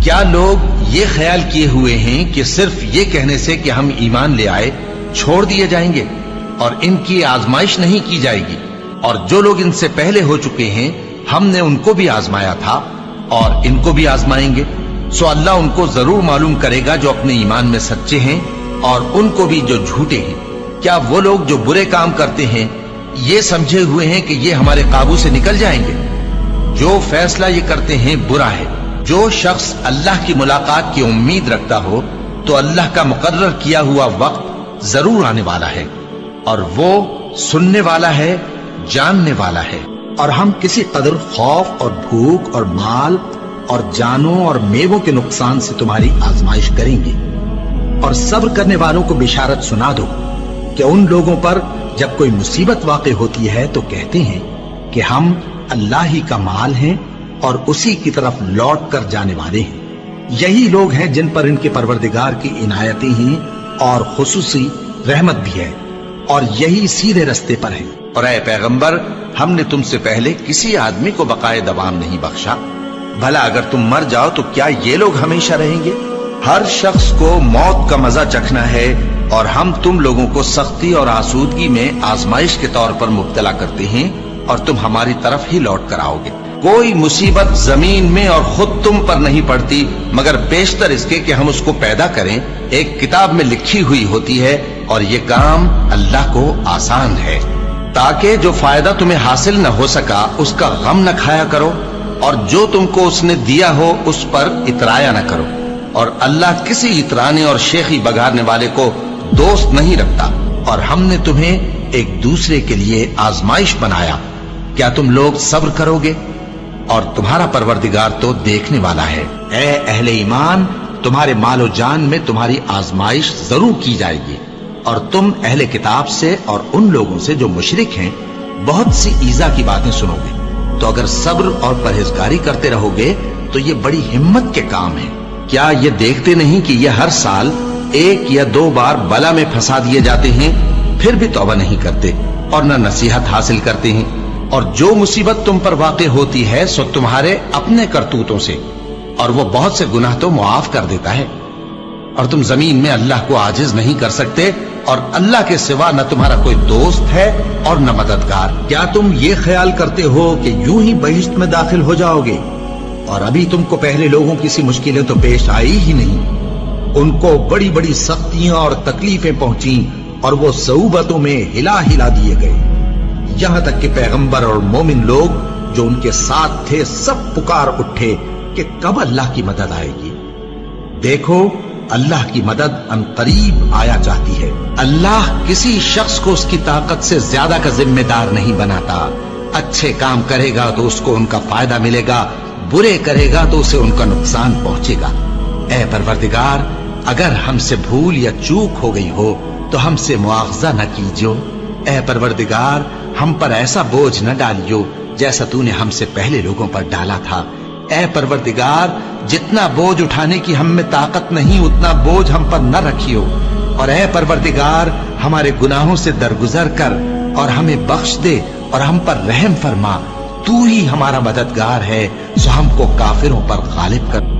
کیا لوگ یہ خیال کیے ہوئے ہیں کہ صرف یہ کہنے سے کہ ہم ایمان لے آئے چھوڑ دیے جائیں گے اور ان کی آزمائش نہیں کی جائے گی؟ اور جو لوگ ان سے پہلے ہو چکے ہیں ہم نے ان کو بھی آزمایا تھا اور ان کو بھی آزمائیں گے، سو اللہ ان کو ضرور معلوم کرے گا جو اپنے ایمان میں سچے ہیں اور ان کو بھی جو جھوٹے ہیں۔ کیا وہ لوگ جو برے کام کرتے ہیں یہ سمجھے ہوئے ہیں کہ یہ ہمارے قابو سے نکل جائیں گے؟ جو فیصلہ یہ کرتے ہیں برا ہے۔ جو شخص اللہ کی ملاقات کی امید رکھتا ہو تو اللہ کا مقرر کیا ہوا وقت ضرور آنے والا ہے، اور وہ سننے والا ہے، جاننے والا ہے۔ اور ہم کسی قدر خوف اور بھوک اور مال اور جانوں اور میووں کے نقصان سے تمہاری آزمائش کریں گے، اور صبر کرنے والوں کو بشارت سنا دو کہ ان لوگوں پر جب کوئی مصیبت واقع ہوتی ہے تو کہتے ہیں کہ ہم اللہ ہی کا مال ہیں اور اسی کی طرف لوٹ کر جانے والے ہیں۔ یہی لوگ ہیں جن پر ان کے پروردگار کی عنایتیں ہیں اور خصوصی رحمت بھی ہے، اور یہی سیدھے رستے پر ہیں۔ اور اے پیغمبر، ہم نے تم سے پہلے کسی آدمی کو بقائے دوام نہیں بخشا، بھلا اگر تم مر جاؤ تو کیا یہ لوگ ہمیشہ رہیں گے؟ ہر شخص کو موت کا مزہ چکھنا ہے، اور ہم تم لوگوں کو سختی اور آسودگی میں آزمائش کے طور پر مبتلا کرتے ہیں، اور تم ہماری طرف ہی لوٹ کر آؤ گے۔ کوئی مصیبت زمین میں اور خود تم پر نہیں پڑتی مگر بیشتر اس کے کہ ہم اس کو پیدا کریں ایک کتاب میں لکھی ہوئی ہوتی ہے، اور یہ کام اللہ کو آسان ہے، تاکہ جو فائدہ تمہیں حاصل نہ ہو سکا اس کا غم نہ کھایا کرو، اور جو تم کو اس نے دیا ہو اس پر اترایا نہ کرو۔ اور اللہ کسی اترانے اور شیخی بگارنے والے کو دوست نہیں رکھتا۔ اور ہم نے تمہیں ایک دوسرے کے لیے آزمائش بنایا، کیا تم لوگ صبر کرو گے؟ اور تمہارا پروردگار تو دیکھنے والا ہے۔ اے اہل ایمان، تمہارے مال و جان میں تمہاری آزمائش ضرور کی جائے گی، اور تم اہل کتاب سے اور ان لوگوں سے جو مشرک ہیں بہت سی ایذا کی باتیں سنو گے، تو اگر صبر اور پرہیزگاری کرتے رہو گے تو یہ بڑی ہمت کے کام ہے۔ کیا یہ دیکھتے نہیں کہ یہ ہر سال 1 یا 2 بار بلا میں پھنسا دیے جاتے ہیں، پھر بھی توبہ نہیں کرتے اور نہ نصیحت حاصل کرتے ہیں؟ اور جو مصیبت تم پر واقع ہوتی ہے سو تمہارے اپنے کرتوتوں سے، اور وہ بہت سے گناہ تو معاف کر دیتا ہے۔ اور تم زمین میں اللہ کو عاجز نہیں کر سکتے، اور اللہ کے سوا نہ تمہارا کوئی دوست ہے اور نہ مددگار۔ کیا تم یہ خیال کرتے ہو کہ یوں ہی بہشت میں داخل ہو جاؤ گے؟ اور ابھی تم کو پہلے لوگوں کی سی مشکلیں تو پیش آئی ہی نہیں۔ ان کو بڑی بڑی سختیاں اور تکلیفیں پہنچیں، اور وہ صعوبتوں میں ہلا ہلا دیے گئے، یہاں تک کہ پیغمبر اور مومن لوگ جو ان کے ساتھ تھے سب پکار اٹھے کہ کب اللہ کی مدد آئے گی۔ دیکھو، اللہ کی مدد ان قریب آیا چاہتی ہے۔ اللہ کسی شخص کو اس کی طاقت سے زیادہ کا ذمہ دار نہیں بناتا۔ اچھے کام کرے گا تو اس کو ان کا فائدہ ملے گا، برے کرے گا تو اسے ان کا نقصان پہنچے گا۔ اے پروردگار، اگر ہم سے بھول یا چوک ہو گئی ہو تو ہم سے مواخذہ نہ کیجو۔ اے پروردگار، ہم پر ایسا بوجھ نہ ڈالیو جیسا تو نے ہم سے پہلے لوگوں پر ڈالا تھا۔ اے پروردگار، جتنا بوجھ اٹھانے کی ہم میں طاقت نہیں اتنا بوجھ ہم پر نہ رکھیو، اور اے پروردگار ہمارے گناہوں سے درگزر کر اور ہمیں بخش دے اور ہم پر رحم فرما۔ تو ہی ہمارا مددگار ہے، سو ہم کو کافروں پر غالب کر۔